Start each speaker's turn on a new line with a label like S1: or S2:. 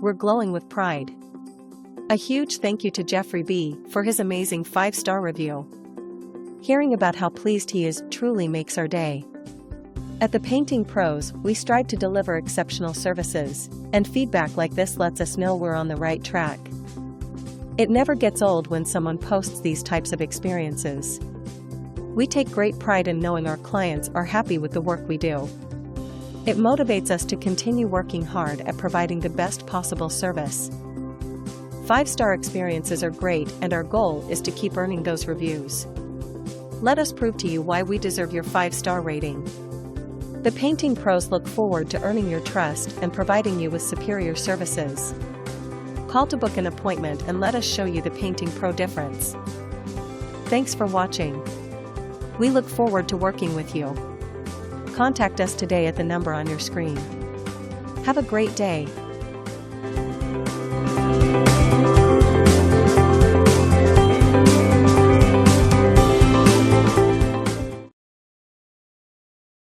S1: we're glowing with pride. A huge thank you to Jeffrey B. for his amazing 5-star review. Hearing about how pleased he is truly makes our day. At the Painting Pros, we strive to deliver exceptional services, and feedback like this lets us know we're on the right track. It never gets old when someone posts these types of experiences. We take great pride in knowing our clients are happy with the work we do. It motivates us to continue working hard at providing the best possible service. 5-star experiences are great, and our goal is to keep earning those reviews. Let us prove to you why we deserve your 5-star rating. The Painting Pros look forward to earning your trust and providing you with superior services. Call to book an appointment and let us show you the Painting Pro difference. Thanks for watching. We look forward to working with you. Contact us today at the number on your screen. Have a great day.